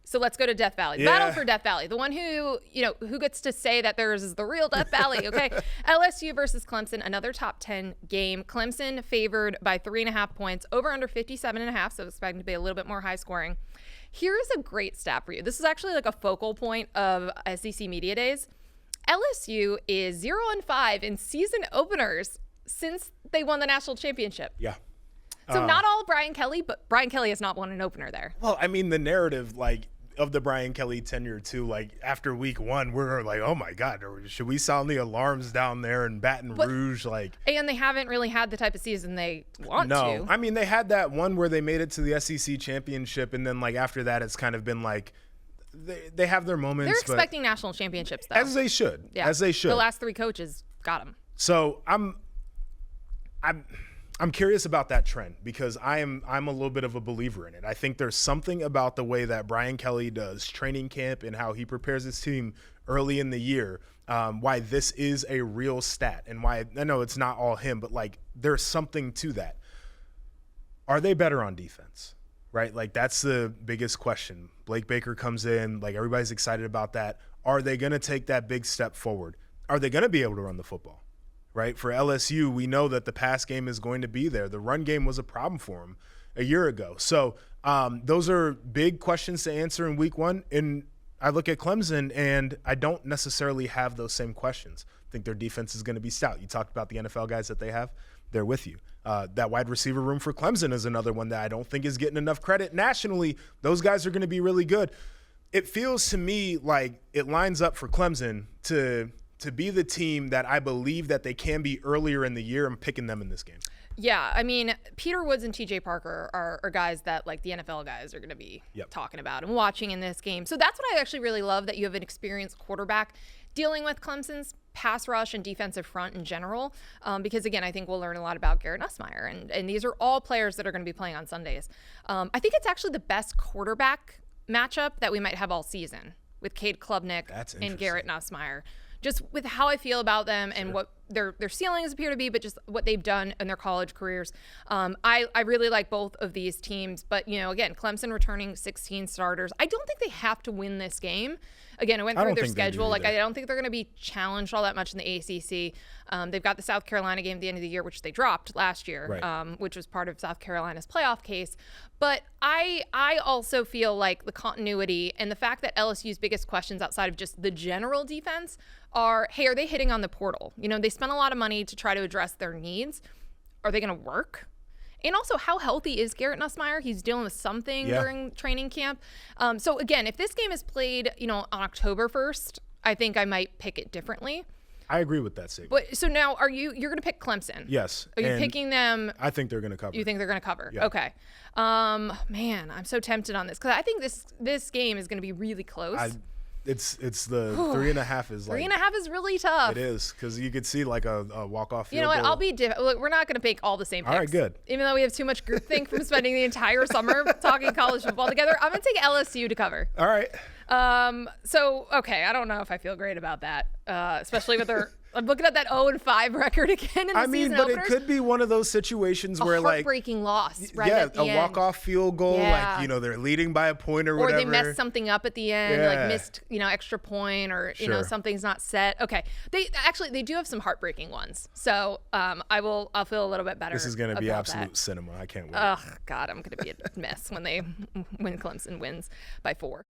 So let's go to Death Valley. The battle for Death Valley. The one who gets to say that theirs is the real Death Valley, okay? LSU versus Clemson, another top 10 game. Clemson favored by 3.5 points, over under 57.5, so expecting to be a little bit more high scoring. Here's a great stat for you. This is actually like a focal point of SEC Media Days. LSU is 0-5 in season openers since they won the national championship. Yeah. So not all Brian Kelly, but Brian Kelly has not won an opener there. Well, I mean, the narrative, like, of the Brian Kelly tenure too, like after week 1, we're like, oh my God, should we sound the alarms down there in Baton Rouge? And they haven't really had the type of season they want to. No, I mean, they had that one where they made it to the SEC championship, and then like after that, it's kind of been like they have their moments. They're expecting national championships though, as they should. Yeah. As they should. The last 3 coaches got them. So I'm curious about that trend because I'm a little bit of a believer in it. I think there's something about the way that Brian Kelly does training camp and how he prepares his team early in the year, why this is a real stat and why I know it's not all him, but like there's something to that. Are they better on defense? Right? Like that's the biggest question. Blake Baker comes in, like everybody's excited about that. Are they going to take that big step forward? Are they going to be able to run the football? Right? For LSU, we know that the pass game is going to be there. The run game was a problem for them a year ago. So those are big questions to answer in week 1. And I look at Clemson, and I don't necessarily have those same questions. I think their defense is going to be stout. You talked about the NFL guys that they have. They're with you. That wide receiver room for Clemson is another one that I don't think is getting enough credit. Nationally, those guys are going to be really good. It feels to me like it lines up for Clemson to be the team that I believe that they can be earlier in the year. I'm picking them in this game. Yeah, I mean, Peter Woods and TJ Parker are guys that like the NFL guys are going to be talking about and watching in this game. So that's what I actually really love, that you have an experienced quarterback dealing with Clemson's pass rush and defensive front in general. Because again, I think we'll learn a lot about Garrett Nussmeier, and these are all players that are going to be playing on Sundays. I think it's actually the best quarterback matchup that we might have all season with Cade Klubnik and Garrett Nussmeier. Just with how I feel about them and what their ceilings appear to be, but just what they've done in their college careers. I really like both of these teams. But, again, Clemson returning 16 starters. I don't think they have to win this game. Again, I went through their schedule. I don't think they're going to be challenged all that much in the ACC. They've got the South Carolina game at the end of the year, which they dropped last year, which was part of South Carolina's playoff case. But I also feel like the continuity and the fact that LSU's biggest questions outside of just the general defense are, hey, are they hitting on the portal? They spent a lot of money to try to address their needs. Are they going to work? And also, how healthy is Garrett Nussmeier? He's dealing with something during training camp. So again, if this game is played, on October 1st, I think I might pick it differently. I agree with that statement. But so now, you're going to pick Clemson? Yes. Are you picking them? I think they're going to cover. You think they're going to cover? Yeah. Okay. Man, I'm so tempted on this because I think this game is going to be really close. It's the 3.5 is like 3.5 is really tough. It is, because you could see like a walk-off field You know what? goal. I'll be Look, we're not going to pick all the same picks. All right, good. Even though we have too much groupthink from spending the entire summer talking college football together, I'm going to take LSU to cover. All right. So okay, I don't know if I feel great about that, especially with their. I'm looking at that 0-5 record again in the season openers. It could be one of those situations where heartbreaking loss, right? Yeah, at the a end. walk-off field goal, like they're leading by a point or whatever. Or they messed something up at the end, like missed, extra point, or something's not set. Okay, they do have some heartbreaking ones. So I'll feel a little bit better. This is going to be absolute cinema. I can't wait. Oh God, I'm going to be a mess when Clemson wins by 4.